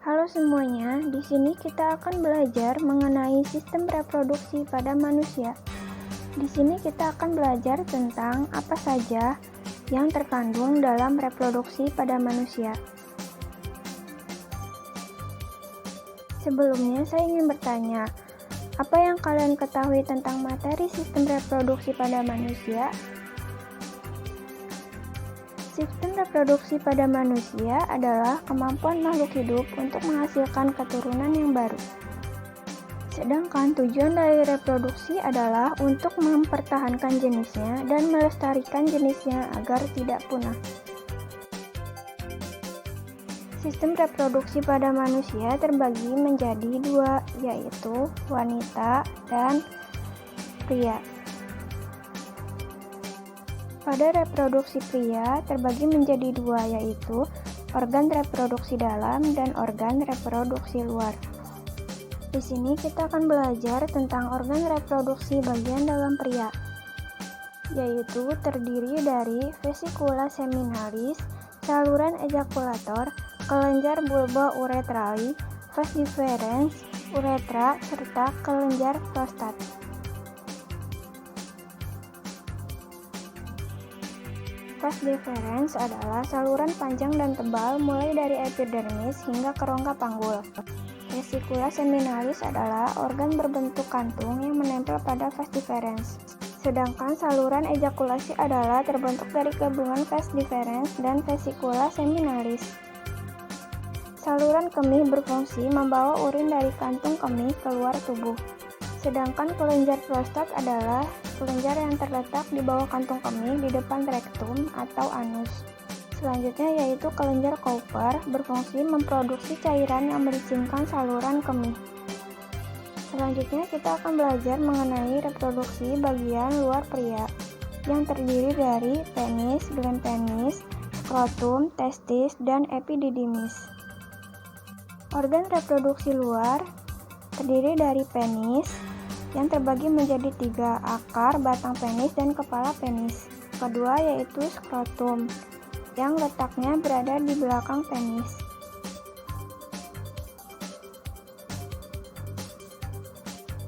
Halo semuanya, di sini kita akan belajar mengenai sistem reproduksi pada manusia. Di sini kita akan belajar tentang apa saja yang terkandung dalam reproduksi pada manusia. Sebelumnya saya ingin bertanya, apa yang kalian ketahui tentang materi sistem reproduksi pada manusia? Sistem reproduksi pada manusia adalah kemampuan makhluk hidup untuk menghasilkan keturunan yang baru. Sedangkan tujuan dari reproduksi adalah untuk mempertahankan jenisnya dan melestarikan jenisnya agar tidak punah. Sistem reproduksi pada manusia terbagi menjadi dua, yaitu wanita dan pria. Pada reproduksi pria terbagi menjadi dua, yaitu organ reproduksi dalam dan organ reproduksi luar. Di sini kita akan belajar tentang organ reproduksi bagian dalam pria, yaitu terdiri dari vesikula seminalis, saluran ejakulator, kelenjar bulba uretrali, vas deferens, uretra, serta kelenjar prostat. Vas deferens adalah saluran panjang dan tebal mulai dari epidermis hingga ke rongga panggul. Vesikula seminalis adalah organ berbentuk kantung yang menempel pada vas deferens. Sedangkan saluran ejakulasi adalah terbentuk dari gabungan vas deferens dan vesikula seminalis. Saluran kemih berfungsi membawa urin dari kantung kemih keluar tubuh. Sedangkan kelenjar prostat adalah kelenjar yang terletak di bawah kantung kemih di depan rektum atau anus. Selanjutnya yaitu kelenjar Cowper berfungsi memproduksi cairan yang melicinkan saluran kemih. Selanjutnya kita akan belajar mengenai reproduksi bagian luar pria yang terdiri dari penis, gland penis, skrotum, testis, dan epididymis. Organ reproduksi luar terdiri dari penis yang terbagi menjadi tiga, akar, batang penis, dan kepala penis. Kedua yaitu skrotum yang letaknya berada di belakang penis.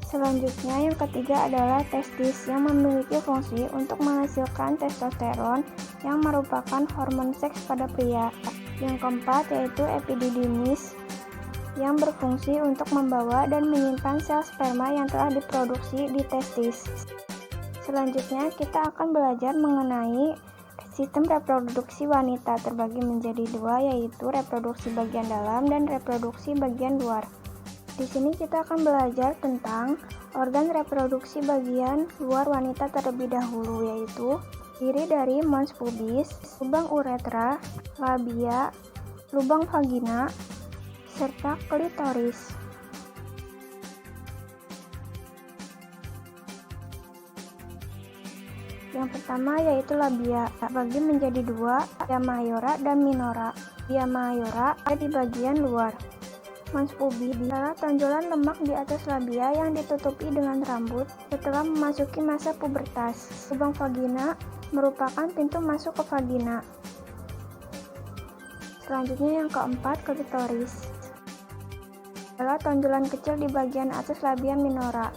Selanjutnya yang ketiga adalah testis yang memiliki fungsi untuk menghasilkan testosteron yang merupakan hormon seks pada pria. Yang keempat yaitu epididymis yang berfungsi untuk membawa dan menyimpan sel sperma yang telah diproduksi di testis. Selanjutnya kita akan belajar mengenai sistem reproduksi wanita terbagi menjadi dua, yaitu reproduksi bagian dalam dan reproduksi bagian luar. Di sini kita akan belajar tentang organ reproduksi bagian luar wanita terlebih dahulu, yaitu terdiri dari mons pubis, lubang uretra, labia, lubang vagina, serta klitoris. Yang pertama yaitu labia, terbagi menjadi dua, labia mayora dan minora. Labia mayora ada di bagian luar. Mons pubis adalah tonjolan lemak di atas labia yang ditutupi dengan rambut setelah memasuki masa pubertas. Lubang vagina merupakan pintu masuk ke vagina. Selanjutnya yang keempat, klitoris adalah tonjolan kecil di bagian atas labia minora.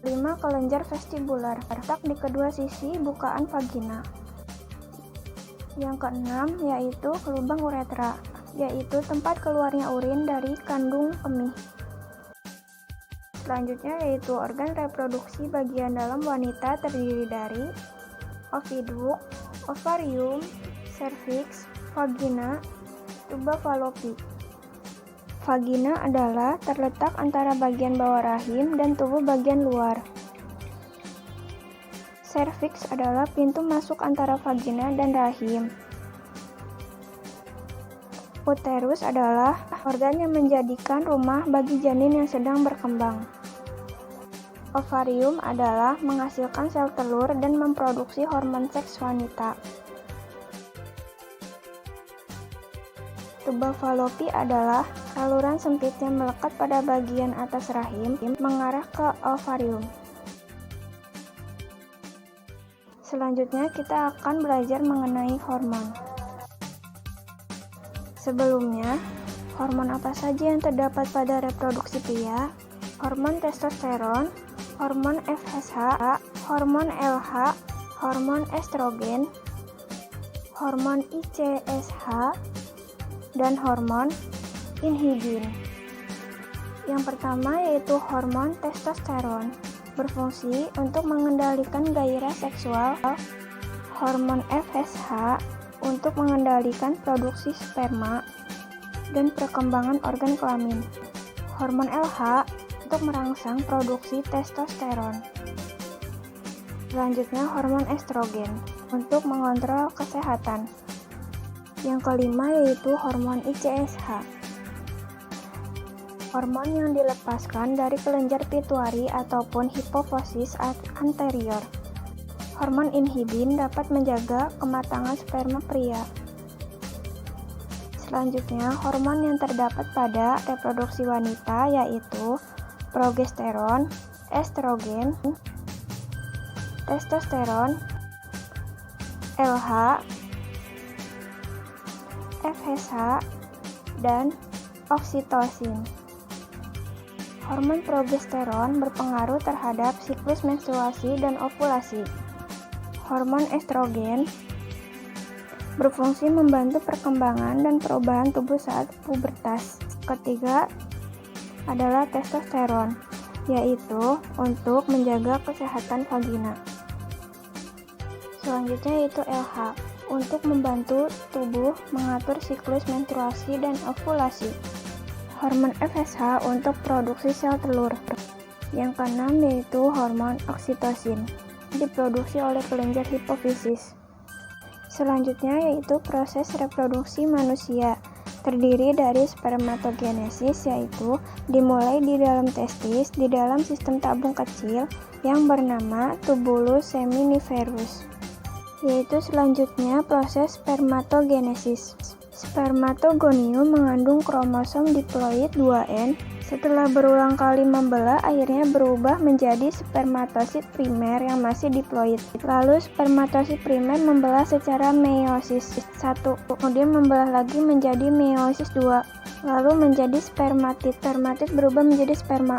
5. Kelenjar vestibular terletak di kedua sisi bukaan vagina. Yang keenam yaitu lubang uretra, yaitu tempat keluarnya urin dari kandung kemih. Selanjutnya yaitu organ reproduksi bagian dalam wanita terdiri dari oviduk, ovarium, serviks, vagina, tuba fallopi. Vagina adalah terletak antara bagian bawah rahim dan tubuh bagian luar. Serviks adalah pintu masuk antara vagina dan rahim. Uterus adalah organ yang menjadikan rumah bagi janin yang sedang berkembang. Ovarium adalah menghasilkan sel telur dan memproduksi hormon seks wanita. Tuba fallopi adalah saluran sempit yang melekat pada bagian atas rahim mengarah ke ovarium. Selanjutnya kita akan belajar mengenai hormon. Sebelumnya, Hormon apa saja yang terdapat pada reproduksi pria? Hormon testosteron, hormon FSH, hormon LH, hormon estrogen, hormon ICSH, dan hormon inhibin. Yang pertama yaitu hormon testosteron, berfungsi untuk mengendalikan gairah seksual. Hormon FSH untuk mengendalikan produksi sperma dan perkembangan organ kelamin. Hormon LH untuk merangsang produksi testosteron. Selanjutnya hormon estrogen untuk mengontrol kesehatan. Yang kelima yaitu hormon ICSH. Hormon yang dilepaskan dari kelenjar pituitari ataupun hipofisis anterior. Hormon inhibin dapat menjaga kematangan sperma pria. Selanjutnya, hormon yang terdapat pada reproduksi wanita yaitu progesteron, estrogen, testosteron, LH, FSH, dan oksitosin. Hormon progesteron berpengaruh terhadap siklus menstruasi dan ovulasi. Hormon estrogen berfungsi membantu perkembangan dan perubahan tubuh saat pubertas. Ketiga adalah testosteron, yaitu untuk menjaga kesehatan vagina. Selanjutnya yaitu LH, untuk membantu tubuh mengatur siklus menstruasi dan ovulasi. Hormon FSH untuk produksi sel telur. Yang keenam yaitu hormon oksitosin, diproduksi oleh kelenjar hipofisis. Selanjutnya yaitu proses reproduksi manusia, terdiri dari spermatogenesis, yaitu dimulai di dalam testis di dalam sistem tabung kecil yang bernama tubulus seminiferus. Yaitu selanjutnya proses spermatogenesis. Spermatogonium mengandung kromosom diploid 2N. Setelah berulang kali membelah, akhirnya berubah menjadi spermatosit primer yang masih diploid. Lalu spermatosit primer membelah secara meiosis 1, kemudian membelah lagi menjadi meiosis 2, lalu menjadi spermatid. Spermatid berubah menjadi sperma.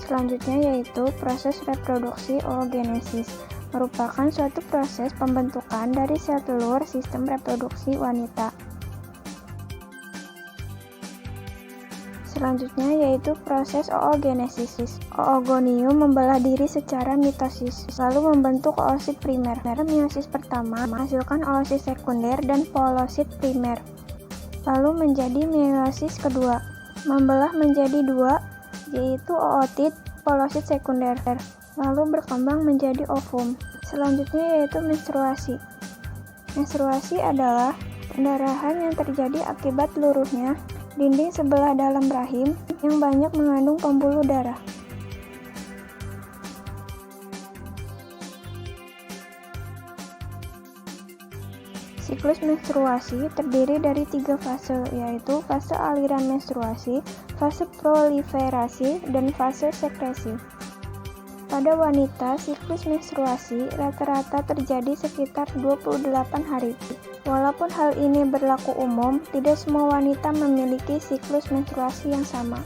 Selanjutnya yaitu proses reproduksi oogenesis, merupakan suatu proses pembentukan dari sel telur sistem reproduksi wanita. Selanjutnya yaitu proses oogenesis. Oogonium membelah diri secara mitosis, lalu membentuk oosit primer. Meiosis pertama menghasilkan oosit sekunder dan polosit primer. Lalu menjadi meiosis kedua, membelah menjadi dua, yaitu ootit, polosit sekunder. Lalu berkembang menjadi ovum. Selanjutnya yaitu menstruasi. Menstruasi adalah pendarahan yang terjadi akibat luruhnya dinding sebelah dalam rahim yang banyak mengandung pembuluh darah. Siklus menstruasi terdiri dari 3 fase, yaitu fase aliran menstruasi, fase proliferasi, dan fase sekresi. Pada wanita, siklus menstruasi rata-rata terjadi sekitar 28 hari. Walaupun hal ini berlaku umum, tidak semua wanita memiliki siklus menstruasi yang sama.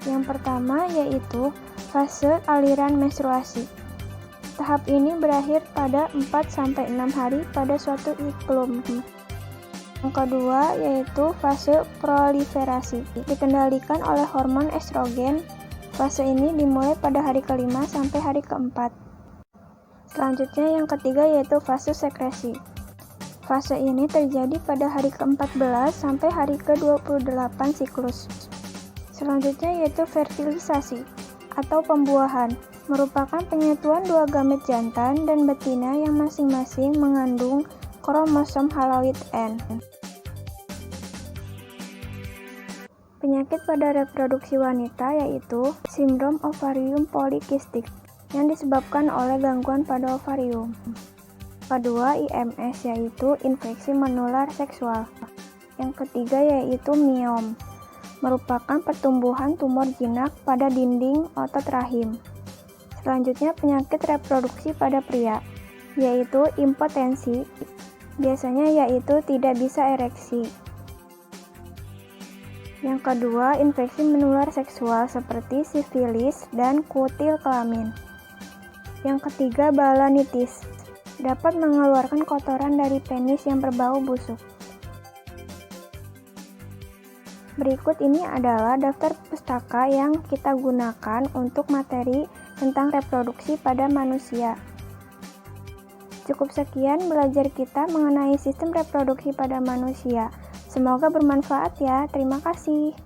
Yang pertama yaitu fase aliran menstruasi. Tahap ini berakhir pada 4-6 hari pada suatu siklum. Yang kedua yaitu fase proliferasi, dikendalikan oleh hormon estrogen. Fase ini dimulai pada hari ke-5 sampai hari ke-4. Selanjutnya yang ketiga yaitu fase sekresi. Fase ini terjadi pada hari ke-14 sampai hari ke-28 siklus. Selanjutnya yaitu fertilisasi atau pembuahan, merupakan penyatuan dua gamet jantan dan betina yang masing-masing mengandung kromosom haloid N. Penyakit pada reproduksi wanita yaitu sindrom ovarium polikistik yang disebabkan oleh gangguan pada ovarium. Kedua, IMS yaitu infeksi menular seksual. Yang ketiga yaitu miom, merupakan pertumbuhan tumor jinak pada dinding otot rahim. Selanjutnya penyakit reproduksi pada pria, yaitu impotensi, biasanya yaitu tidak bisa ereksi. Yang kedua, infeksi menular seksual seperti sifilis dan kutil kelamin. Yang ketiga, balanitis. Dapat mengeluarkan kotoran dari penis yang berbau busuk. Berikut ini adalah daftar pustaka yang kita gunakan untuk materi tentang reproduksi pada manusia. Cukup sekian belajar kita mengenai sistem reproduksi pada manusia. Semoga bermanfaat ya. Terima kasih.